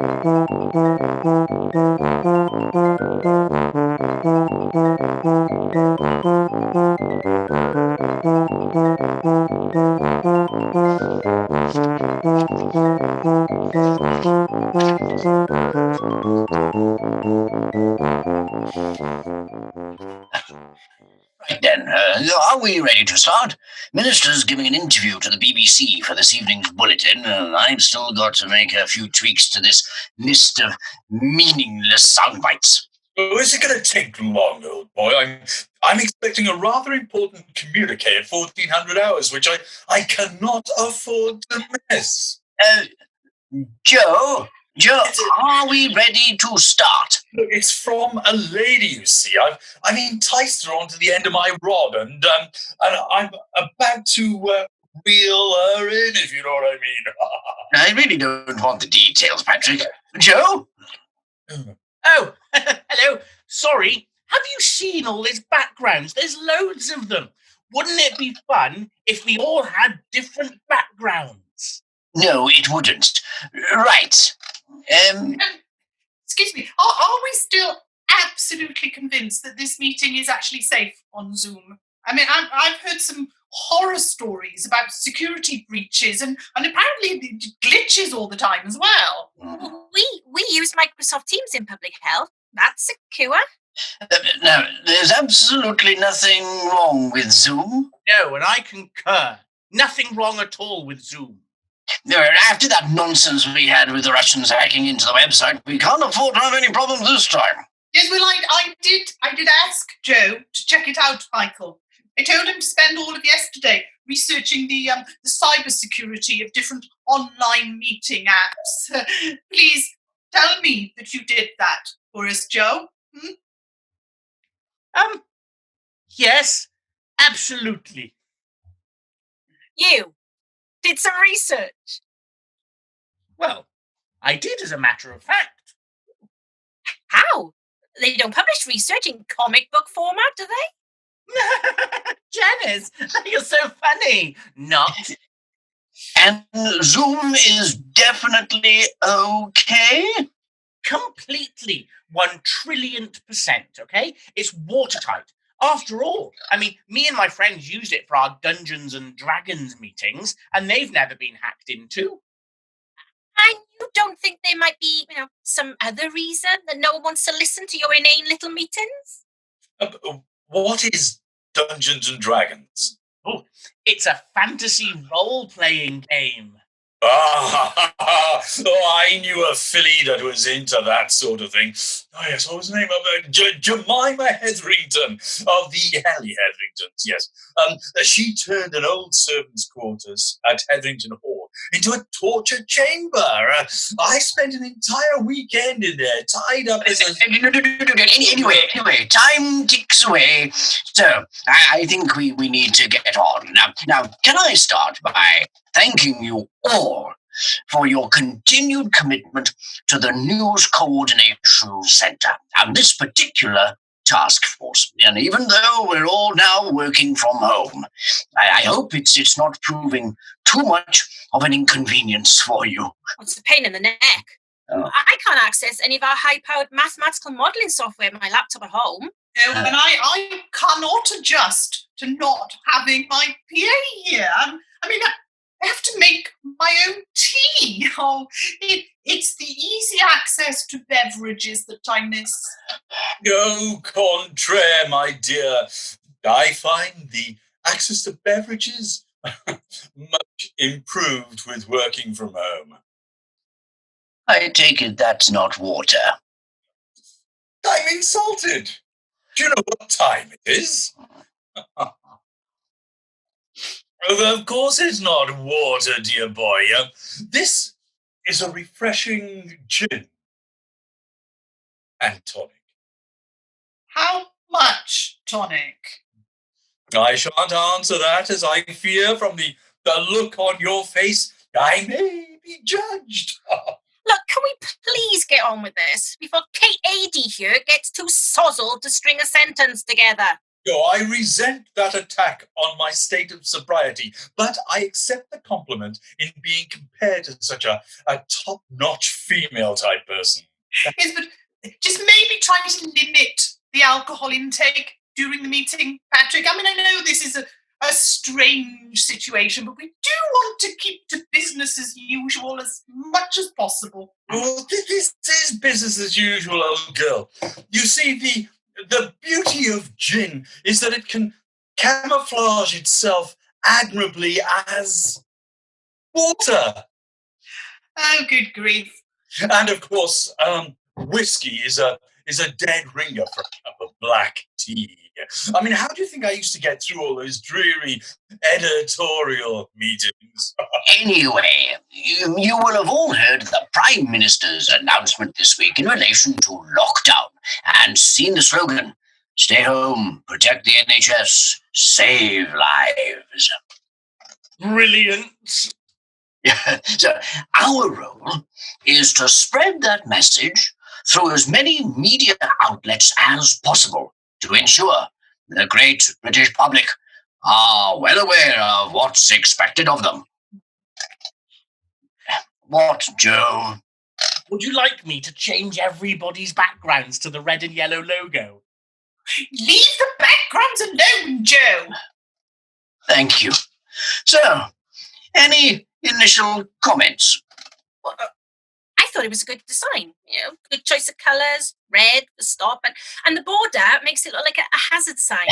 Right then, are we ready to start? Minister's giving an interview to the BBC for this evening's bulletin, and I've still got to make a few tweaks to this list of meaningless soundbites. Oh, is it going to take long, old boy? I'm expecting a rather important communique at 1400 hours, which I cannot afford to miss. Joe, are we ready to start? Look, it's from a lady, you see. I've enticed her onto the end of my rod, and I'm about to reel her in, if you know what I mean. I really don't want the details, Patrick. Joe? Oh, hello. Sorry. Have you seen all these backgrounds? There's loads of them. Wouldn't it be fun if we all had different backgrounds? No, it wouldn't. Right. Excuse me, are we still absolutely convinced that this meeting is actually safe on Zoom? I mean, I've heard some horror stories about security breaches and apparently glitches all the time as well. We use Microsoft Teams in public health. That's secure. Now, there's absolutely nothing wrong with Zoom. No, and I concur. Nothing wrong at all with Zoom. After that nonsense we had with the Russians hacking into the website, we can't afford to have any problems this time. Yes, well, I did ask Joe to check it out, Michael. I told him to spend all of yesterday researching the cybersecurity of different online meeting apps. Please tell me that you did that for us, Joe. Yes, absolutely. You did some research. Well, I did, as a matter of fact. How? They don't publish research in comic book format, do they? Janice, you're so funny. Not. And Zoom is definitely okay? Completely. 1,000,000,000%, okay? It's watertight. After all, I mean, me and my friends used it for our Dungeons and Dragons meetings, and they've never been hacked into. And you don't think there might be, some other reason that no one wants to listen to your inane little meetings? What is Dungeons and Dragons? Oh, it's a fantasy role-playing game. I knew a filly that was into that sort of thing. Oh, yes, what was the name of it? Jemima Hetherington of the Alley Hetheringtons, yes. She turned an old servant's quarters at Hetherington Hall into a torture chamber. I spent an entire weekend in there, tied up as a... Anyway, time ticks away. So, I think we need to get on. Now, can I start by thanking you all for your continued commitment to the News Co-ordination Centre and this particular task force. And even though we're all now working from home, I hope it's not proving too much of an inconvenience for you. What's the pain in the neck? Oh. I can't access any of our high-powered mathematical modelling software on my laptop at home. And I cannot adjust to not having my PA here. I mean, I have to make my own tea. Oh, it's the easy access to beverages that I miss. Au contraire, my dear. I find the access to beverages much improved with working from home. I take it that's not water. I'm insulted. Do you know what time it is? Of course it's not water, dear boy. This is a refreshing gin and tonic. How much tonic? I shan't answer that, as I fear from the look on your face I may be judged. Look, can we please get on with this before Kate AD here gets too sozzled to string a sentence together? I resent that attack on my state of sobriety, but I accept the compliment in being compared to such a top-notch female-type person. Yes, but just maybe try to limit the alcohol intake during the meeting, Patrick. I mean, I know this is a strange situation, but we do want to keep to business as usual as much as possible. Well, this is business as usual, old girl. You see, the beauty of gin is that it can camouflage itself admirably as water. Oh, good grief. And of course, whiskey is a dead ringer for a cup of black tea. I mean, how do you think I used to get through all those dreary editorial meetings? Anyway, you will have all heard the Prime Minister's announcement this week in relation to lockdown and seen the slogan, "Stay home, protect the NHS, save lives." Brilliant. So our role is to spread that message through as many media outlets as possible to ensure the great British public are well aware of what's expected of them. What, Joe? Would you like me to change everybody's backgrounds to the red and yellow logo? Leave the backgrounds alone, Joe. Thank you. So, any initial comments? Well, I thought it was a good design. Good choice of colours, red, the stop, and the border makes it look like a hazard sign.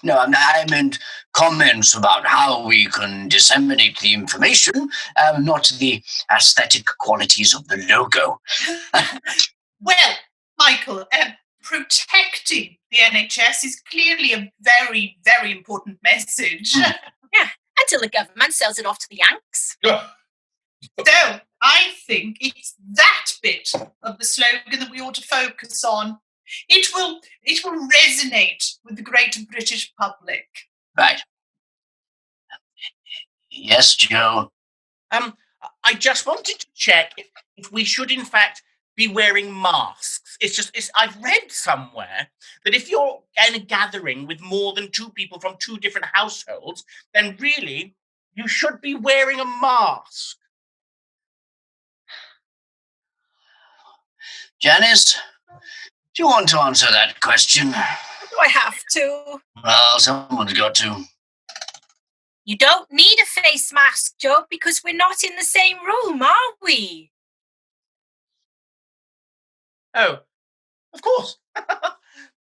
No, I meant comments about how we can disseminate the information, not the aesthetic qualities of the logo. Well, Michael, protecting the NHS is clearly a very, very important message. Yeah, until the government sells it off to the Yanks. So, I think it's that bit of the slogan that we ought to focus on. It will resonate with the great British public. Right. Yes, Joe? I just wanted to check if we should, in fact, be wearing masks. I've read somewhere that if you're in a gathering with more than two people from two different households, then really, you should be wearing a mask. Janice, do you want to answer that question? Do I have to? Well, someone's got to. You don't need a face mask, Joe, because we're not in the same room, are we? Oh, of course.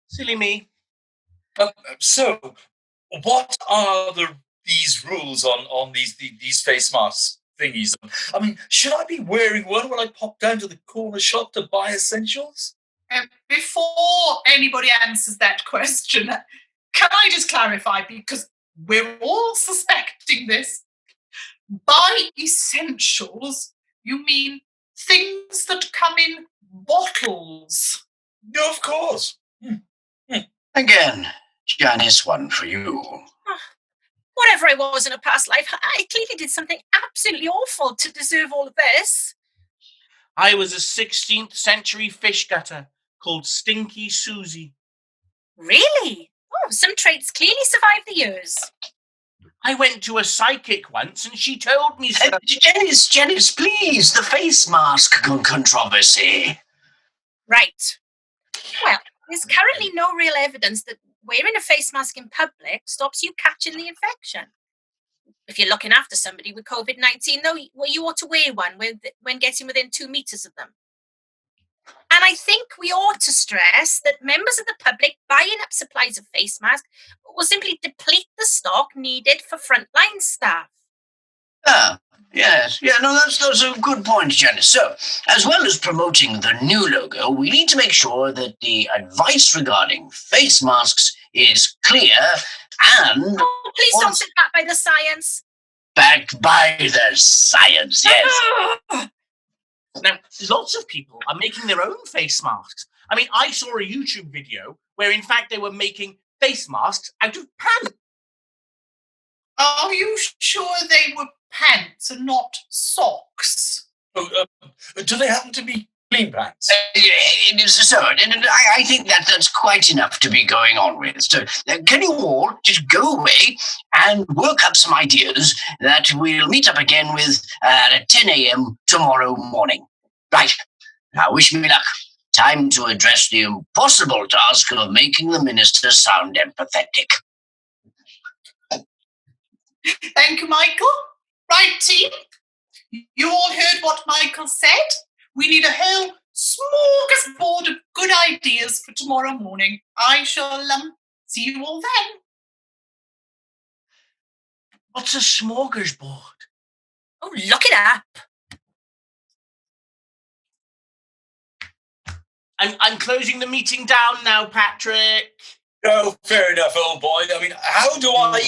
Silly me. So, what are these rules on these face masks thingies? I mean, should I be wearing one when I pop down to the corner shop to buy essentials? Before anybody answers that question, can I just clarify, because we're all suspecting this, by essentials, you mean things that come in bottles? No, of course. Again, Janice, one for you. Whatever I was in a past life, I clearly did something absolutely awful to deserve all of this. I was a 16th century fish cutter called Stinky Susie. Really? Oh, some traits clearly survive the years. I went to a psychic once and she told me so. Janice, please, the face mask controversy. Right. Well, there's currently no real evidence that wearing a face mask in public stops you catching the infection. If you're looking after somebody with COVID-19, though, you ought to wear one when getting within 2 meters of them. And I think we ought to stress that members of the public buying up supplies of face masks will simply deplete the stock needed for frontline staff. Yes. Yeah, no, that's a good point, Janice. So, as well as promoting the new logo, we need to make sure that the advice regarding face masks is clear and... Oh, please don't say that by the science. Backed by the science, yes. Now, lots of people are making their own face masks. I mean, I saw a YouTube video where, in fact, they were making face masks out of pants. Are you sure they were pants and not socks? Do they happen to be clean pants. I think that's quite enough to be going on with. So, can you all just go away and work up some ideas that we'll meet up again with at 10 a.m. tomorrow morning? Right. Now, wish me luck. Time to address the impossible task of making the minister sound empathetic. Thank you, Michael. Right, team. You all heard what Michael said. We need a whole smorgasbord of good ideas for tomorrow morning. I shall see you all then. What's a smorgasbord? Oh, look it up. I'm closing the meeting down now, Patrick. Oh, fair enough, old boy. I mean, how do I...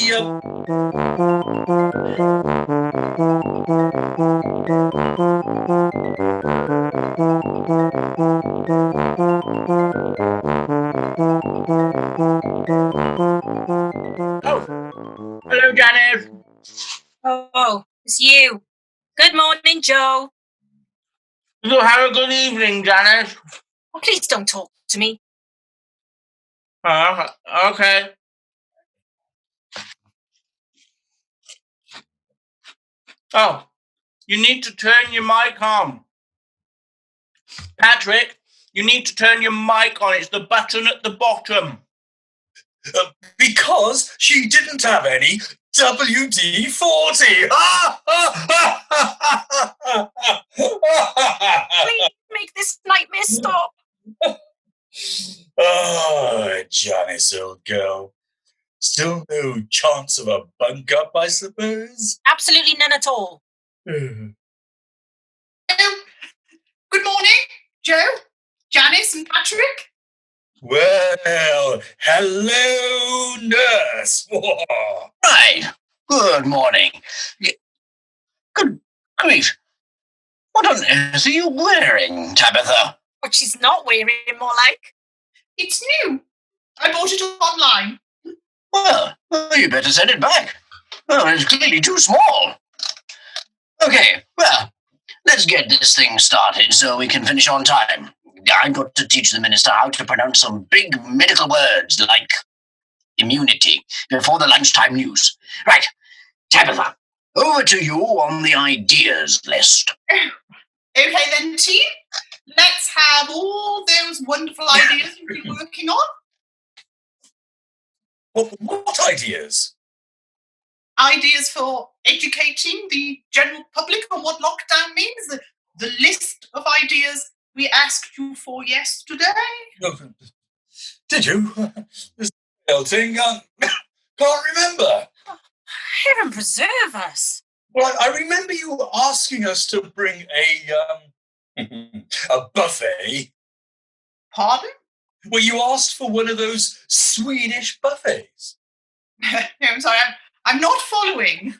Oh, hello, Janice. Oh, it's you. Good morning, Joe. You have a good evening, Janice. Oh, please don't talk to me. Okay. Oh, you need to turn your mic on. Patrick, you need to turn your mic on. It's the button at the bottom. Because she didn't have any WD-40. Please make this nightmare stop. Oh, Janice, old girl. Still no chance of a bunk up, I suppose? Absolutely none at all. Good morning, Joe, Janice and Patrick. Well, hello, nurse. Whoa. Right. Good morning. Good grief. What on earth are you wearing, Tabitha? What she's not wearing, more like. It's new. I bought it online. Well, you better send it back. Well, it's clearly too small. Okay, well, let's get this thing started so we can finish on time. I've got to teach the minister how to pronounce some big medical words like immunity before the lunchtime news. Right, Tabitha, over to you on the ideas list. Okay then, team. Let's have all those wonderful ideas you've been working on. What ideas? Ideas for educating the general public on what lockdown means. The list of ideas we asked you for yesterday. Did you? This thing, can't remember. Heaven preserve us. Well, I remember you asking us to bring a buffet. Pardon? Well, you asked for one of those Swedish buffets. No, I'm sorry, I'm not following.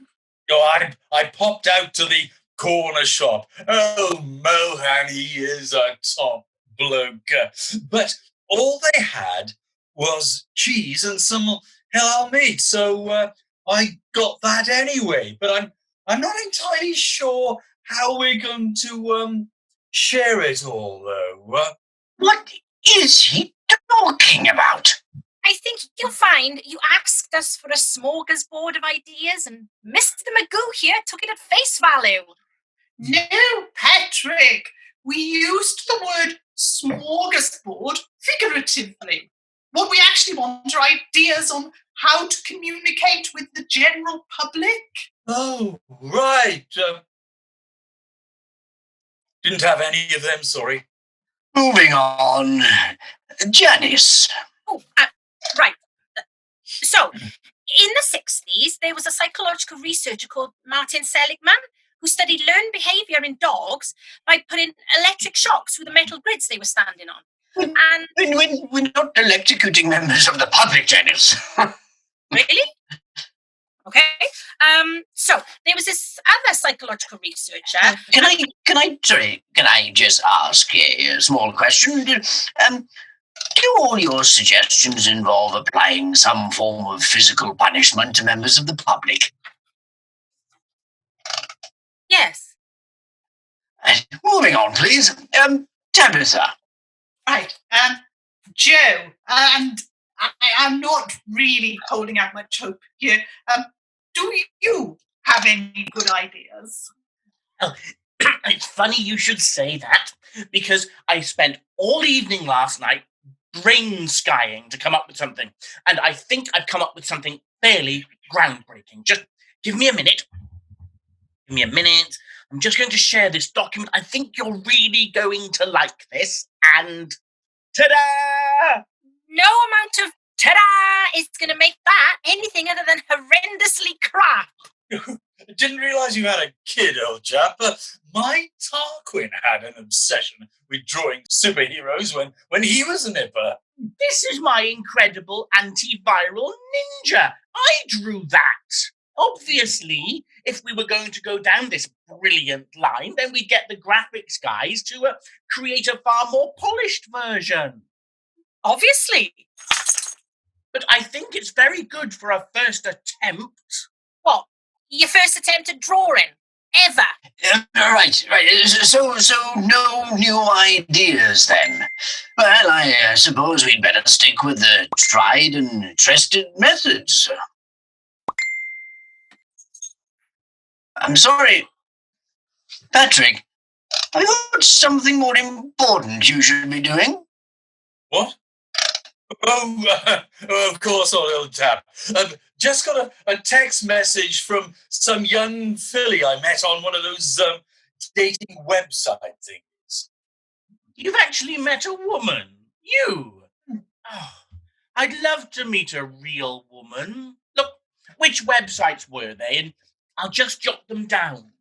Oh, I popped out to the corner shop. Oh, Mohan, he is a top bloke. But all they had was cheese and some halal meat, so I got that anyway. But I'm not entirely sure how we're going to share it all, though. What is he talking about? I think you'll find you asked us for a smorgasbord of ideas and Mr. Magoo here took it at face value. No, Patrick. We used the word smorgasbord figuratively. What we actually want are ideas on how to communicate with the general public. Oh, right. Didn't have any of them, sorry. Moving on. Janice. Oh, right. So, in the 60s, there was a psychological researcher called Martin Seligman who studied learned behaviour in dogs by putting electric shocks through the metal grids they were standing on. We're not electrocuting members of the public, Janice. Really? Okay. So there was this other psychological researcher. Can I just ask a small question? Do all your suggestions involve applying some form of physical punishment to members of the public? Yes. Moving on, please. Tabitha. Right. Joe, and I'm not really holding out much hope here. Do you have any good ideas? Well, it's funny you should say that, because I spent all evening last night brain skying to come up with something, and I think I've come up with something fairly groundbreaking. Just give me a minute. Give me a minute. I'm just going to share this document. I think you're really going to like this, and ta-da! No amount of ta-da is going to make that anything other than horrendously crap. I didn't realise you had a kid, old chap. My Tarquin had an obsession with drawing superheroes when he was a nipper. This is my incredible antiviral ninja. I drew that. Obviously, if we were going to go down this brilliant line, then we'd get the graphics guys to create a far more polished version. Obviously. But I think it's very good for a first attempt. What? Your first attempt at drawing? Ever? Right. So no new ideas then. Well, I suppose we'd better stick with the tried and trusted methods. I'm sorry, Patrick. Have you got something more important you should be doing? What? Oh, of course, old chap. Just got a text message from some young filly I met on one of those dating website things. You've actually met a woman? You? Oh, I'd love to meet a real woman. Look, which websites were they? And I'll just jot them down.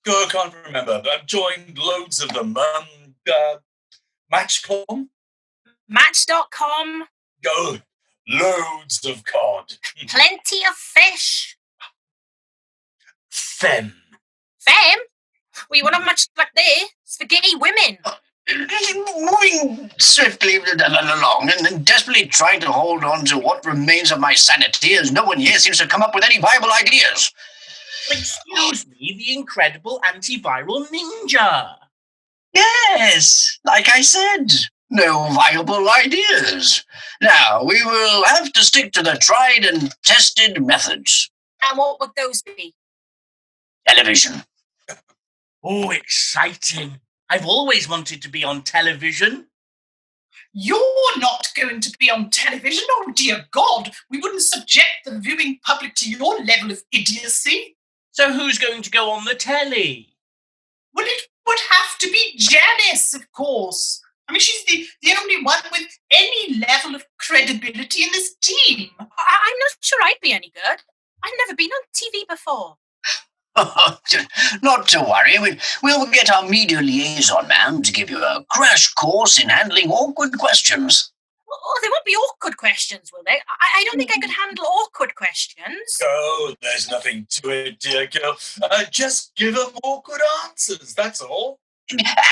I can't remember. I've joined loads of them. Match.com? Match.com. Oh, loads of cod. Plenty of fish. Femme. Femme? We won't have much luck there. It's for gay women. Moving swiftly along and desperately trying to hold on to what remains of my sanity as no one here seems to come up with any viable ideas. Excuse me, the incredible antiviral ninja. Yes, like I said, no viable ideas. Now, we will have to stick to the tried and tested methods. And what would those be? Television. Oh, exciting. I've always wanted to be on television. You're not going to be on television, oh dear God. We wouldn't subject the viewing public to your level of idiocy. So who's going to go on the telly? Well, it would have to be Janice, of course. I mean, she's the only one with any level of credibility in this team. I'm not sure I'd be any good. I've never been on TV before. Not to worry. We'll get our media liaison man to give you a crash course in handling awkward questions. Oh, they won't be awkward questions, will they? I don't think I could handle awkward questions. Oh, there's nothing to it, dear girl. Just give them awkward answers, that's all.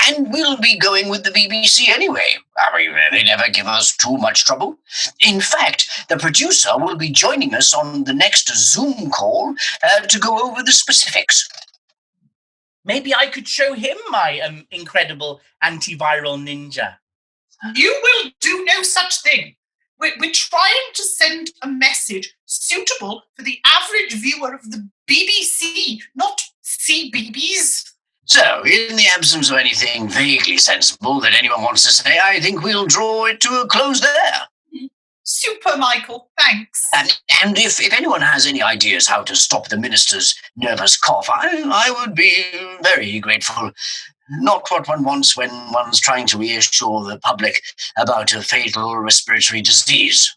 And we'll be going with the BBC anyway. I mean, they never give us too much trouble. In fact, the producer will be joining us on the next Zoom call to go over the specifics. Maybe I could show him my incredible antiviral ninja. You will do no such thing. We're trying to send a message suitable for the average viewer of the BBC, not CBeebies. So, in the absence of anything vaguely sensible that anyone wants to say, I think we'll draw it to a close there. Super, Michael. Thanks. And if anyone has any ideas how to stop the minister's nervous cough, I would be very grateful. Not what one wants when one's trying to reassure the public about a fatal respiratory disease.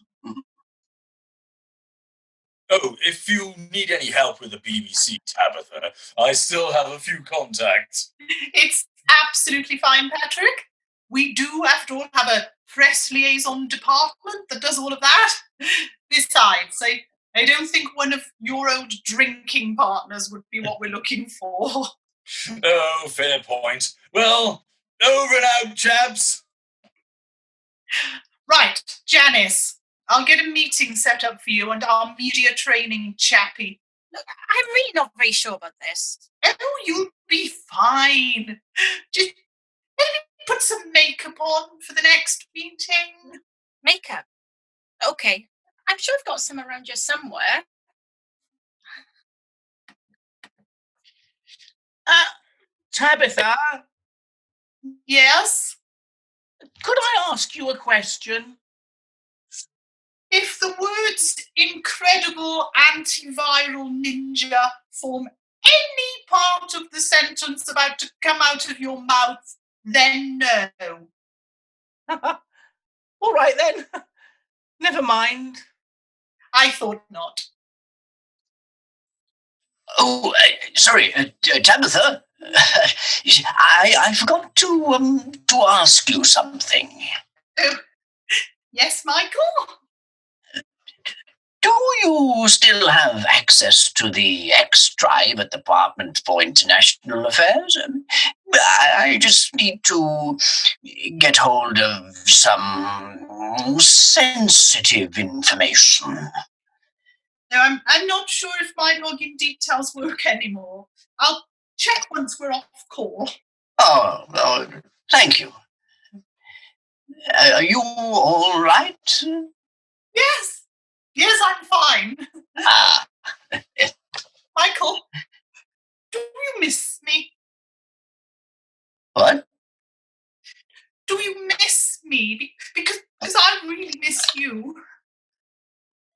Oh, if you need any help with the BBC, Tabitha, I still have a few contacts. It's absolutely fine, Patrick. We do, after all, have a press liaison department that does all of that. Besides, I don't think one of your old drinking partners would be what we're looking for. Oh, fair point. Well, over and out, chaps. Right, Janice. I'll get a meeting set up for you and our media training chappie. Look, I'm really not very sure about this. Oh, you'll be fine. Just let me put put some makeup on for the next meeting? Makeup. Okay. I'm sure I've got some around here somewhere. Tabitha, Yes? could I ask you a question? If the words incredible antiviral ninja form any part of the sentence about to come out of your mouth, then no. All right then. Never mind. I thought not. Oh, sorry, Tabitha. I forgot to ask you something. Oh, yes, Michael? Do you still have access to the X Drive at the Department for International Affairs? I just need to get hold of some sensitive information. No, I'm not sure if my login details work anymore. I'll check once we're off call. Oh, thank you. Are you all right? Yes, I'm fine. Ah, Michael, do you miss me? what? Do you miss me? Because I really miss you.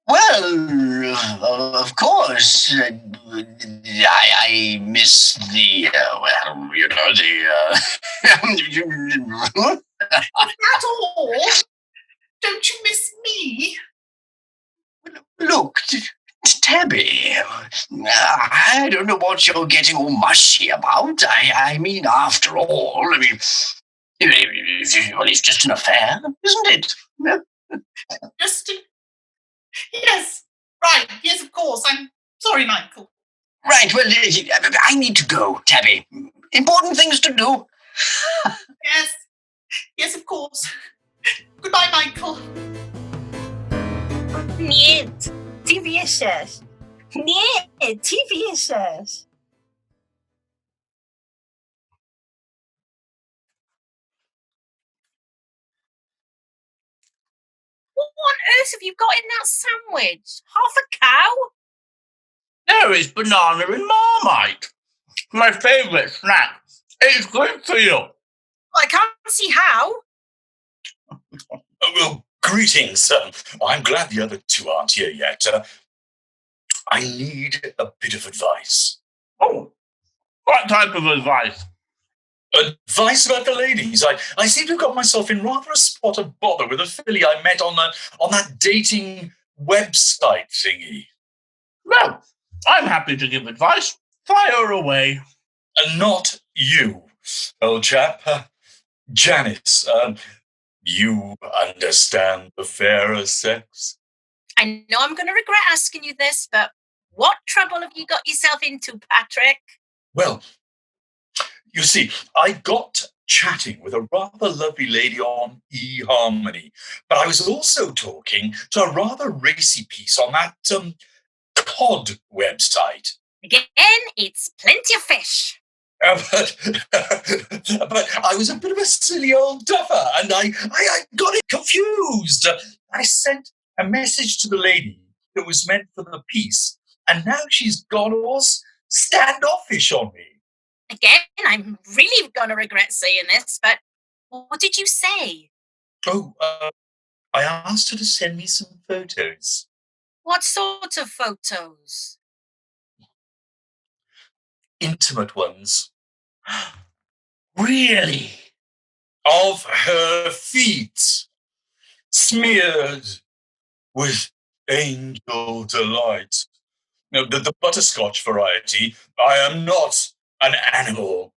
Well, of course. I miss the, At all? Don't you miss me? Look, Tabby, I don't know what you're getting all mushy about. I mean, after all, it's just an affair, isn't it? Yes, right. Yes, of course. I'm sorry, Michael. Right, well, I need to go, Tabby. Important things to do. Yes, of course. Goodbye, Michael. Niet. TVSS. Nie, TVSS. What on earth have you got in that sandwich? Half a cow? No, it's banana and Marmite. My favourite snack. It's good for you. I can't see how. Well, greetings. I'm glad the other two aren't here yet. I need a bit of advice. Oh, what type of advice? Advice about the ladies. I seem to have got myself in rather a spot of bother with a filly I met on that dating website thingy. Well, I'm happy to give advice. Fire away. Not you, old chap. Janice, you understand the fairer sex? I know I'm going to regret asking you this, but what trouble have you got yourself into, Patrick? Well, you see, I got chatting with a rather lovely lady on eHarmony, but I was also talking to a rather racy piece on that COD website. Again, it's plenty of fish. But I was a bit of a silly old duffer, and I got it confused. I sent a message to the lady that was meant for the piece, and now she's gone all standoffish on me. Again, I'm really going to regret saying this, but what did you say? Oh, I asked her to send me some photos. What sort of photos? Intimate ones. Really? Of her feet, smeared with angel delight. No, the butterscotch variety. I am not an animal.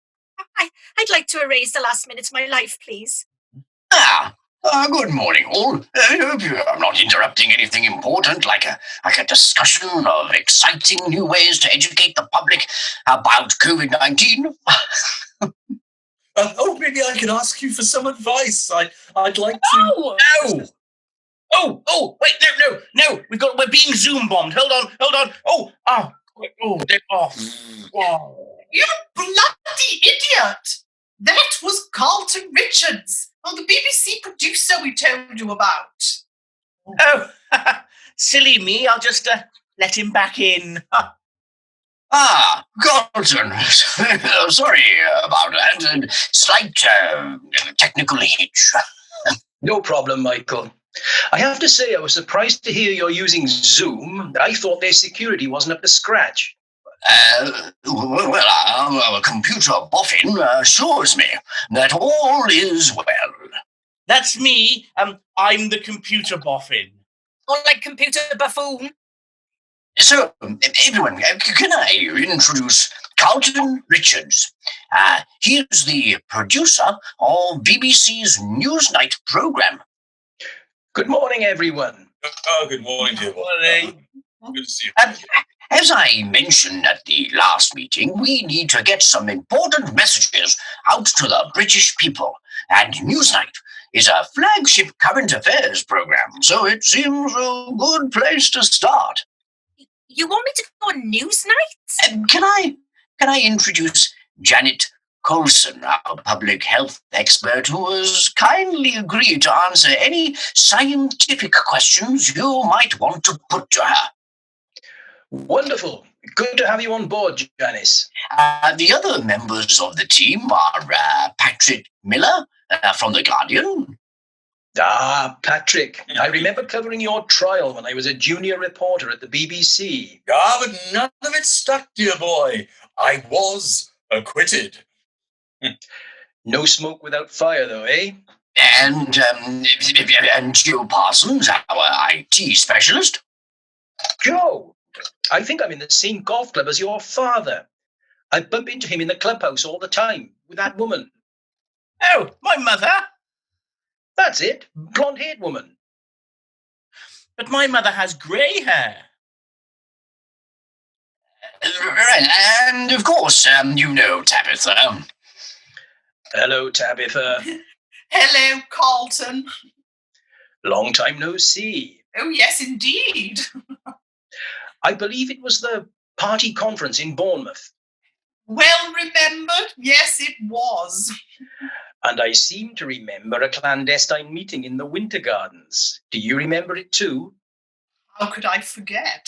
I'd like to erase the last minute of my life, please. Good morning, all. I hope I'm not interrupting anything important, like a discussion of exciting new ways to educate the public about COVID-19. Maybe I could ask you for some advice. I'd like to. No! Oh! Wait, no! We're being Zoom bombed. Hold on. Oh, they're off. Oh. You bloody idiot! That was Carlton Richards. Oh, the BBC producer we told you about. Oh, silly me. I'll just let him back in. Carlton. Sorry about that. Slight technical hitch. No problem, Michael. I have to say I was surprised to hear you're using Zoom. I thought their security wasn't up to scratch. Our computer boffin assures me that all is well. That's me. I'm the computer boffin. Or like computer buffoon. So, everyone, can I introduce Carlton Richards? He's the producer of BBC's Newsnight programme. Good morning, everyone. Oh, good morning, dear. Morning. Good to see you. As I mentioned at the last meeting, we need to get some important messages out to the British people, and Newsnight is a flagship current affairs programme, so it seems a good place to start. You want me to go on Newsnight? Can I introduce Janet Coulson, our public health expert, who has kindly agreed to answer any scientific questions you might want to put to her. Wonderful. Good to have you on board, Janice. The other members of the team are Patrick Miller from The Guardian. Patrick. I remember covering your trial when I was a junior reporter at the BBC. But none of it stuck, dear boy. I was acquitted. No smoke without fire, though, eh? And Joe Parsons, our IT specialist. Joe, I think I'm in the same golf club as your father. I bump into him in the clubhouse all the time with that woman. Oh, my mother? That's it, blonde-haired woman. But my mother has grey hair. And of course, you know Tabitha. Hello, Tabitha. Hello, Carlton. Long time no see. Oh, yes, indeed. I believe it was the party conference in Bournemouth. Well remembered. Yes, it was. And I seem to remember a clandestine meeting in the Winter Gardens. Do you remember it too? How could I forget?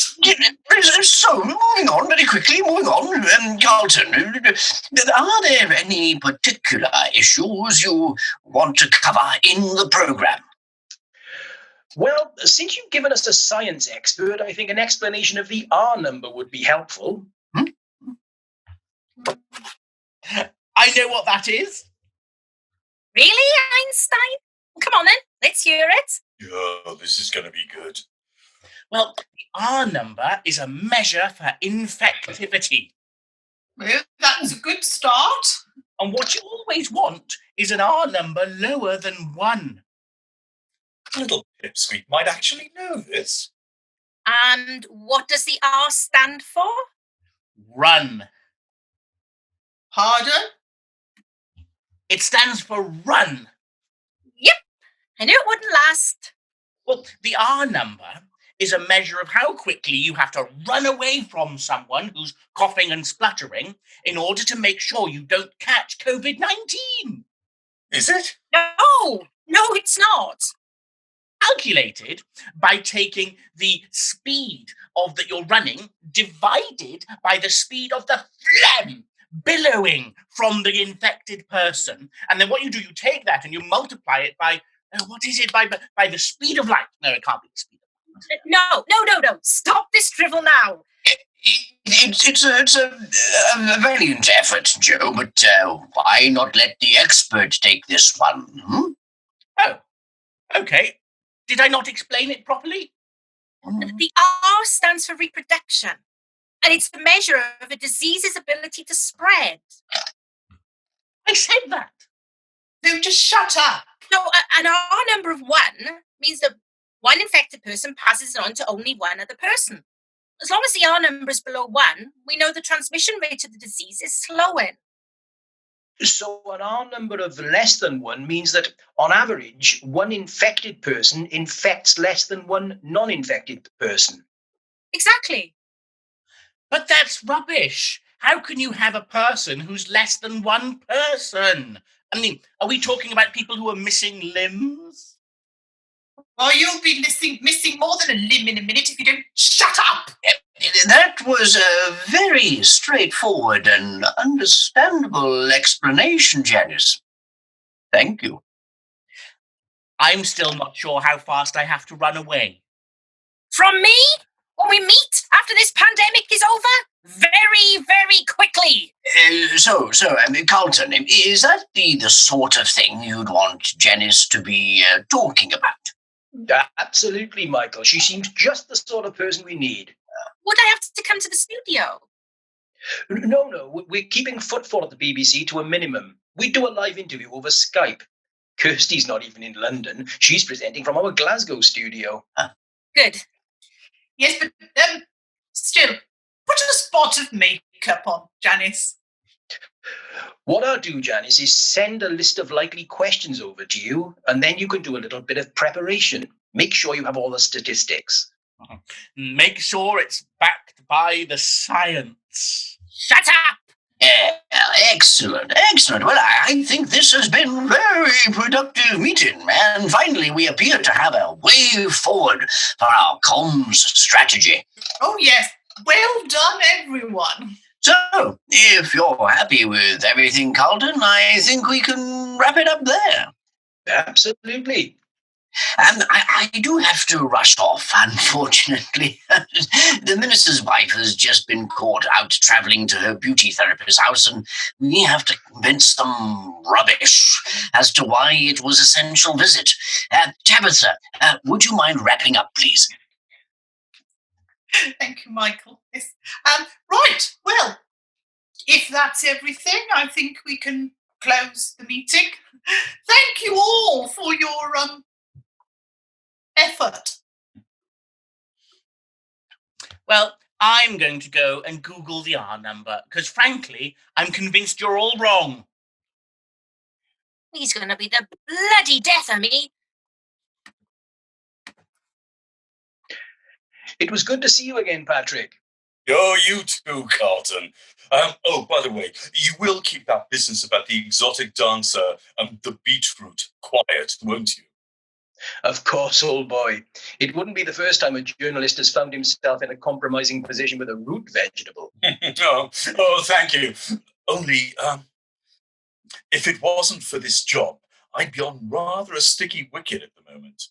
So, moving on very quickly, Carlton, are there any particular issues you want to cover in the programme? Well, since you've given us a science expert, I think an explanation of the R number would be helpful. I know what that is. Really, Einstein? Come on then, let's hear it. Yeah, this is going to be good. Well, the R number is a measure for infectivity. Well, that's a good start. And what you always want is an R number lower than 1. Little pipsqueak might actually know this. And what does the R stand for? Run. Pardon? It stands for run. Yep, I knew it wouldn't last. Well, the R number is a measure of how quickly you have to run away from someone who's coughing and spluttering in order to make sure you don't catch COVID-19. Is it? No, it's not. Calculated by taking the speed of that you're running divided by the speed of the phlegm billowing from the infected person. And then what you do, you take that and you multiply it by, by the speed of light. No, it can't be the speed of light. No. Stop this drivel now. It's a valiant effort, Joe, but why not let the expert take this one? Oh, okay. Did I not explain it properly? The R stands for reproduction, and it's the measure of a disease's ability to spread. I said that. No, just shut up. So an R number of 1 means that one infected person passes it on to only one other person. As long as the R number is below 1, we know the transmission rate of the disease is slowing. So an R number of less than 1 means that, on average, one infected person infects less than one non-infected person. Exactly. But that's rubbish. How can you have a person who's less than one person? I mean, are we talking about people who are missing limbs? Oh, you'll be missing more than a limb in a minute if you don't shut up. That was a very straightforward and understandable explanation, Janice. Thank you. I'm still not sure how fast I have to run away. From me? When we meet after this pandemic is over? Very, very quickly. Carlton, is that the sort of thing you'd want Janice to be talking about? Absolutely, Michael. She seems just the sort of person we need. Would I have to come to the studio? No. We're keeping footfall at the BBC to a minimum. We do a live interview over Skype. Kirsty's not even in London. She's presenting from our Glasgow studio. Good. Yes, but still, put a spot of makeup on, Janice. What I'll do, Janice, is send a list of likely questions over to you, and then you can do a little bit of preparation. Make sure you have all the statistics. Make sure it's backed by the science. Shut up! Excellent. Well, I think this has been a very productive meeting, and finally we appear to have a way forward for our comms strategy. Oh, yes. Well done, everyone. So, if you're happy with everything, Carlton, I think we can wrap it up there. Absolutely. And I do have to rush off, unfortunately. The minister's wife has just been caught out travelling to her beauty therapist's house, and we have to convince some rubbish as to why it was an essential visit. Tabitha, would you mind wrapping up, please? Thank you, Michael. Yes. Right, well, if that's everything, I think we can close the meeting. Thank you all for your effort. Well, I'm going to go and Google the R number, because frankly, I'm convinced you're all wrong. He's going to be the bloody death of me. It was good to see you again, Patrick. Oh, you too, Carlton. Oh, by the way, you will keep that business about the exotic dancer and the beetroot quiet, won't you? Of course, old boy. It wouldn't be the first time a journalist has found himself in a compromising position with a root vegetable. oh, thank you. Only, if it wasn't for this job, I'd be on rather a sticky wicket at the moment.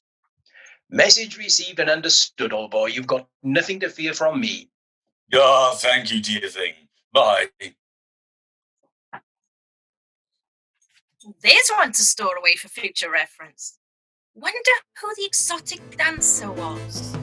Message received and understood, old boy. You've got nothing to fear from me. Thank you, dear thing. Bye. There's one to store away for future reference. Wonder who the exotic dancer was.